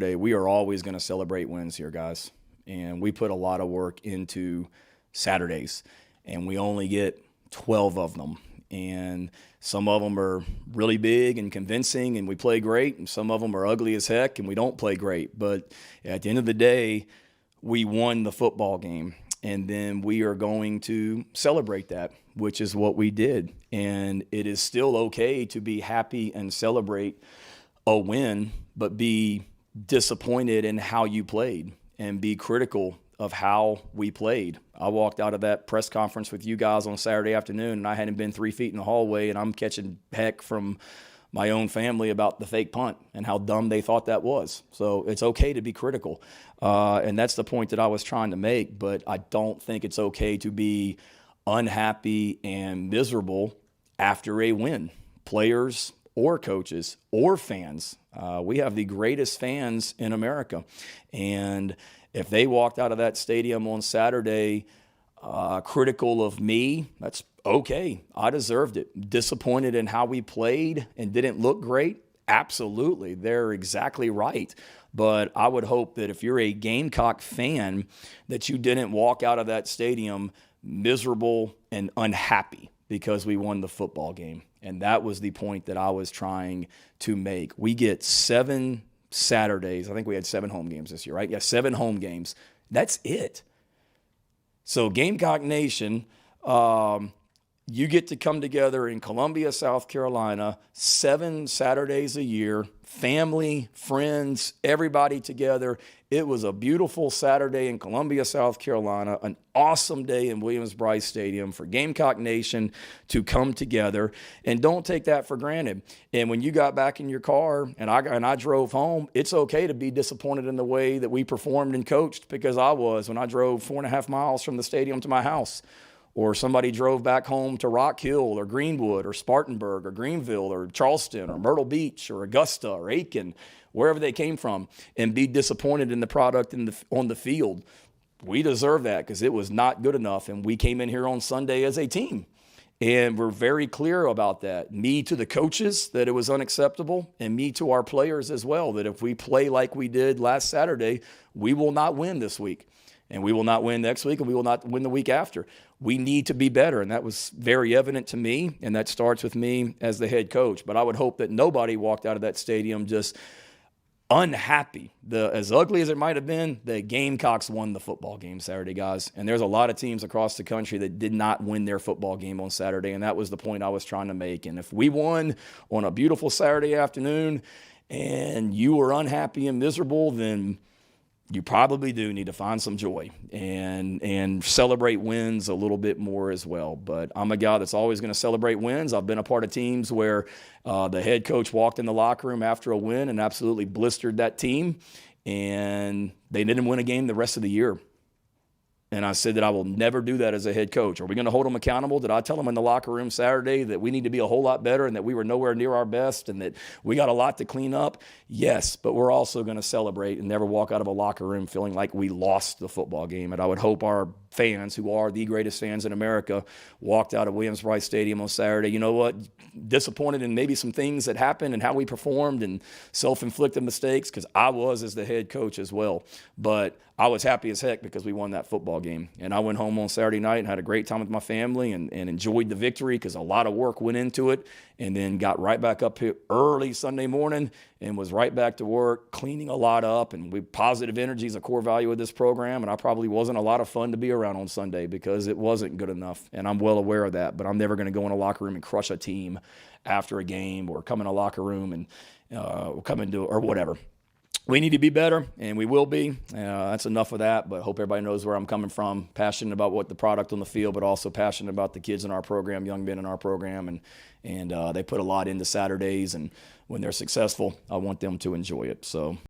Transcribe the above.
We are always going to celebrate wins here, guys. And we put a lot of work into Saturdays, and we only get 12 of them. And some of them are really big and convincing, and we play great. And some of them are ugly as heck, and we don't play great. But at the end of the day, we won the football game. And then we are going to celebrate that, which is what we did. And it is still okay to be happy and celebrate a win, but be disappointed in how you played and be critical of how we played. I walked out of that press conference with you guys on Saturday afternoon, and I hadn't been 3 feet in the hallway, and I'm catching heck from my own family about the fake punt and how dumb they thought that was. So it's okay to be critical. And that's the point that I was trying to make, but I don't think it's okay to be unhappy and miserable after a win. Players or coaches or fans. We have the greatest fans in America. And if they walked out of that stadium on Saturday critical of me, that's okay. I deserved it. Disappointed in how we played and didn't look great? Absolutely. They're exactly right. But I would hope that if you're a Gamecock fan, that you didn't walk out of that stadium miserable and unhappy because we won the football game. And that was the point that I was trying to make. We get 7 Saturdays. I think we had 7 home games this year, right? Yeah, 7 home games. That's it. So Gamecock Nation, you get to come together in Columbia, South Carolina, 7 Saturdays a year, family, friends, everybody together. It was a beautiful Saturday in Columbia, South Carolina, an awesome day in Williams-Brice Stadium for Gamecock Nation to come together. And don't take that for granted. And when you got back in your car and I drove home, it's okay to be disappointed in the way that we performed and coached, because I was when I drove 4.5 miles from the stadium to my house. Or somebody drove back home to Rock Hill or Greenwood or Spartanburg or Greenville or Charleston or Myrtle Beach or Augusta or Aiken, wherever they came from, and be disappointed in the product on the field. We deserve that because it was not good enough, and we came in here on Sunday as a team. And we're very clear about that. Me to the coaches, that it was unacceptable, and me to our players as well, that if we play like we did last Saturday, we will not win this week. And we will not win next week, and we will not win the week after. We need to be better, and that was very evident to me, and that starts with me as the head coach. But I would hope that nobody walked out of that stadium just unhappy. As ugly as it might have been, the Gamecocks won the football game Saturday, guys. And there's a lot of teams across the country that did not win their football game on Saturday, and that was the point I was trying to make. And if we won on a beautiful Saturday afternoon and you were unhappy and miserable, then you probably do need to find some joy and celebrate wins a little bit more as well. But I'm a guy that's always going to celebrate wins. I've been a part of teams where the head coach walked in the locker room after a win and absolutely blistered that team, and they didn't win a game the rest of the year. And I said that I will never do that as a head coach. Are we going to hold them accountable? Did I tell them in the locker room Saturday that we need to be a whole lot better and that we were nowhere near our best and that we got a lot to clean up? Yes, but we're also going to celebrate and never walk out of a locker room feeling like we lost the football game. And I would hope our fans, who are the greatest fans in America, walked out of Williams-Brice Stadium on Saturday, you know what, disappointed in maybe some things that happened and how we performed and self-inflicted mistakes, because I was as the head coach as well. But I was happy as heck because we won that football game. And I went home on Saturday night and had a great time with my family and enjoyed the victory because a lot of work went into it, and then got right back up here early Sunday morning and was right back to work, cleaning a lot up. And positive energy is a core value of this program, and I probably wasn't a lot of fun to be around on Sunday because it wasn't good enough, and I'm well aware of that. But I'm never going to go in a locker room and crush a team after a game or come in a locker room and come into or whatever. We need to be better, and we will be. That's enough of that, but hope everybody knows where I'm coming from. Passionate about what the product on the field, but also passionate about the kids in our program, young men in our program, and they put a lot into Saturdays, and when they're successful, I want them to enjoy it. So